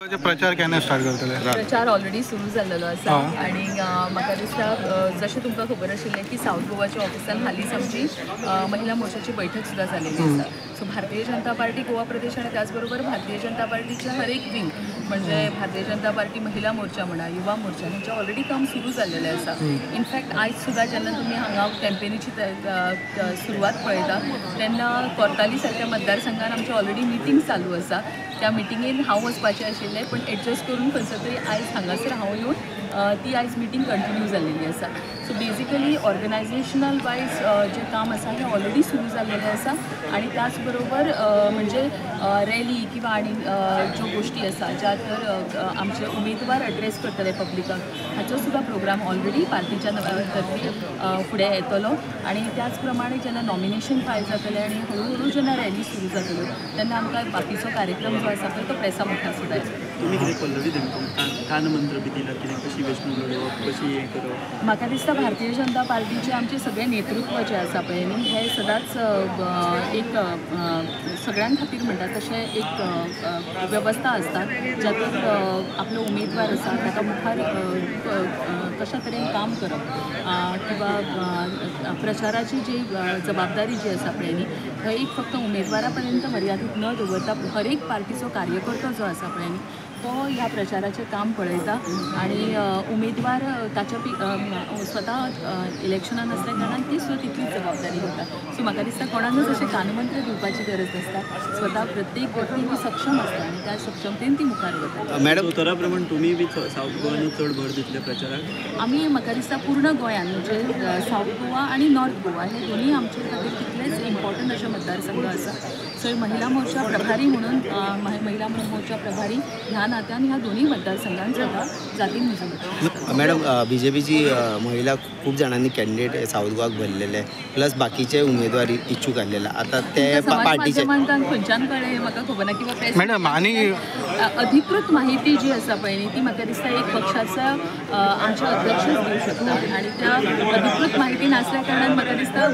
प्रचार केन्ना स्टार्ट करतले? प्रचार ऑलरेडी सुरू जाल्लो आसा आणि म्हाका दिसता जशें तुमकां खबर आशिल्लें की साऊथ गोवाच्या ऑफिसान हालींच आमची महिला मोर्चाची बैठक सुद्दां जाल्ली आसा. सो भारतीय जनता पार्टी गोवा प्रदेश आणि त्याचबरोबर भारतीय जनता पार्टीच्या हर एक विंग म्हणजे भारतीय जनता पार्टी महिला मोर्चा म्हणा युवा मोर्चा हेंचे ऑलरेडी काम सुरू जाल्लेलें आसा. इनफॅक्ट आयज सुद्दां जेन्ना तुमी हांगा कॅम्पेनीची सुरवात पळयता तेन्ना कोर्ताली सारक्या मतदारसंघान आमची ऑलरेडी मिटींग चालू आसा. त्या मिटींगेन हांव वचपाचें आशिल्लें पण एडजस्ट करून खंयसर तरी आयज हांगासर हांव येवन ती आयज मिटींग कंटिन्यू जाल्लेली आसा. सो बेजिकली ऑर्गनायझेशनल वायज जें काम आसा तें ऑलरेडी सुरू जाल्लेलें आसा आणि त्याच बरोबर म्हणजे रॅली किंवा आनी ज्यो गोष्टी आसा ज्या तर आमचे उमेदवार एड्रेस करतले पब्लिकाक हाचो सुद्दां प्रोग्राम ऑलरेडी पार्टीच्या तर्फे फुडें येतलो आणि त्याच प्रमाणे जेन्ना नॉमिनेशन फायल जातलें आणि हळू जेन्ना रॅली सुरू जातल्यो तेन्ना आमकां बाकीचो कार्यक्रम जो आसा पळय तो प्रेसा मुखार सुद्दां येतलो. तुमी कितें पल्लवी तेमकां कान मंत्र बी दिला कितें कशी वेंचणूक लडोवप कशी हें करप? म्हाका दिसता भारतीय जनता पार्टीचे आमचे सगळे नेतृत्व जे आसा पळय न्ही हे सदांच एक सगळ्यां खातीर म्हणटा तशें एक वेवस्था आसता जातूंत आपलो उमेदवार आसा ताका मुखार कशा तरेन काम करप किंवा प्रचाराची जी जबाबदारी जी आसा पळय न्ही थंय एक फक्त उमेदवारा पर्यंत मर्यादीत न दवरता हर एक पार्टीचो कार्यकर्तो जो आसा पळय न्ही तो ह्या प्रचाराचें काम पळयता आणि उमेदवार ताच्या स्वता इलेक्शनान आसल्या कारणान ती सुद्दां तितलीच जबाबदारी घेता. सो म्हाका दिसता कोणानूच अशें कानमंत्र दिवपाची गरज नासता. स्वता प्रत्येक व्यक्ती ही सक्षम आसता आणि त्या सक्षमतेन ती मुखार वता. मॅडम उतरा प्रमाण तुमी बी साऊथ गोवानी चड भर दितले प्रचाराक? आमी म्हाका दिसता पूर्ण गोंयान म्हणजे साऊथ गोवा आणि नॉर्थ गोवा हे दोन्ही आमचे खातीर तितलेच इम्पॉर्टंट अशे मतदारसंघ आसा. सो महिला मोर्चा प्रभारी म्हणून महिला मोर्चा प्रभारी ह्या नात्यान ह्या दोन्ही मतदारसंघांत जातीन म्हजो. मॅडम बीजेपीची महिला खूप जणांनी कॅन्डिडेट साऊथ गोवाक भरलेले प्लस बाकीचे उमेदवार इच्छुक आलेले आता ते पार्टीचे खंयच्यान कळ्ळें म्हाका खबर ना किंवा प्रेस मॅडम आणि अधिकृत माहिती जी आसा पळय न्ही ती म्हाका दिसता एक पक्षाचा आमचे अध्यक्ष दिवं शकता आणि त्या अधिकृत माहिती नासल्या कारणान म्हाका दिसता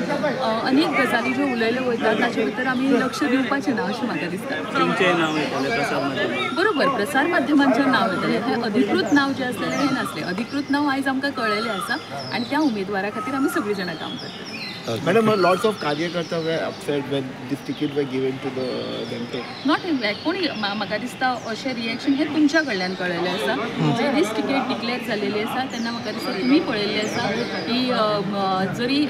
अनेक गजाली ज्यो उलयल्यो वयता ताचे भितर आमी लक्ष दिवपाचें ना अशें म्हाका दिसता. तुमचें नांव येतलें प्रसार माध्यमांत? बरोबर प्रसार माध्यमांचें नांव येतलें हें अधिकृत नांव जें आसलेलें हें नासलें. अधिकृत नांव आयज आमकां कळलेलें आसा आणि त्या उमेदवारा खातीर आमी सगळीं जाणां काम करता. Madam, lots of Karyakarta were upset when this ticket were given to them. Not in fact कोणी म्हाका दिसता अशें रिएक्शन हे तुमच्या कडल्यान कळलेलें आसा. जेन्ना तिकेट डिक्लेअर जाल्लेली आसा तेन्ना म्हाका दिसता तुमी पळयल्लें आसा की जरी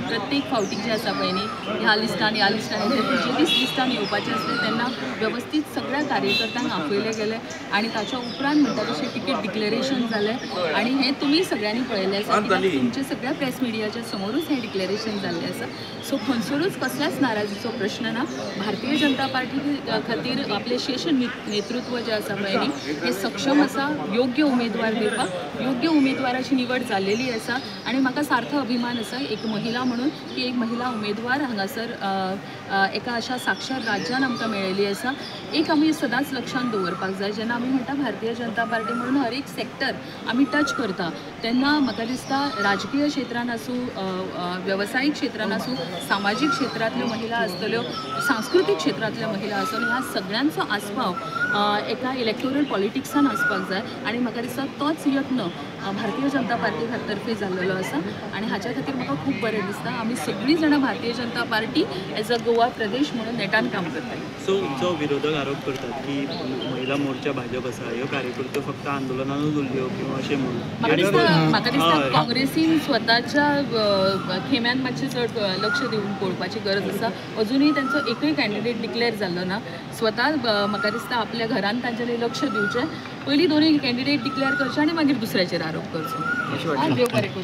प्रत्येक फावटीक जें आसा पळय न्ही ह्या लिस्टान जे लिस्टान येवपाचें आसलें तेन्ना वेवस्थीत सगळ्या कार्यकर्त्यांक आपयले गेले आणि ताच्या उपरांत म्हणटा तशें तिकेट डिक्लेरेशन जालें आणि हें तुमी सगळ्यांनी पळयलें आसा कित्याक तुमच्या सगळ्या प्रेस मिडियाच्या समोरूच हें डिक्लेरेशन जाल्लें आसा. सो खंयसरूच कसल्याच नाराजीचो प्रश्न ना. भारतीय जनता पार्टी खातीर आपले शीर्ष नेतृत्व जे आसा पळय न्ही हे सक्षम आसा योग्य उमेदवार दिवपाक. योग्य उमेदवाराची निवड जाल्लेली आसा आणि म्हाका सार्थ अभिमान आसा एक महिला म्हणून की एक महिला उमेदवार हांगासर एका अशा साक्षर राज्यान आमकां मेळिल्ली आसा. एक आमी सदांच लक्षांत दवरपाक जाय जेन्ना आमी म्हणटा भारतीय जनता पार्टी म्हणून हर एक सॅक्टर आमी टच करता तेन्ना म्हाका दिसता राजकीय क्षेत्रान आसूं वेवसायीक क्षेत्रान आसूं सामाजीक क्षेत्रांतल्यो महिला आसतल्यो सांस्कृतीक क्षेत्रांतल्यो महिला आसतल्यो ह्या सगळ्यांचो आस्पाव एका इलेक्टोरल पॉलिटिक्सान आसपाक जाय आणि म्हाका दिसता तोच यत्न भारतीय जनता पार्टी तर्फे जाल्लो आसा आणि हाच्या खातीर म्हाका खूब बरें दिसता. आमी सगळीं जाणां Bharatiya Janata party as a Goa प्रदेश म्हणून नेटान काम करताय. सो जो विरोधक आरोप करतात की महिला मोर्चा भाजप आसा ह्यो कार्यकर्तो फक्त आंदोलनानूच उरल्यो किंवा अशें म्हणून म्हाका दिसता काँग्रेसीन स्वताच्या खेम्यान मातशें चड लक्ष दिवन पळोवपाची गरज आसा. अजुनूय तांचो एकूय कॅन्डिडेट डिक्लेअर जाल्लो ना. स्वता म्हाका दिसता आपल्या घरान तांचेर लक्ष दिवचें. पयलीं दोनूय कॅन्डिडेट डिक्लेअर करचे आनी मागीर दुसऱ्याचेर आरोप करचो. देव बरें करूं.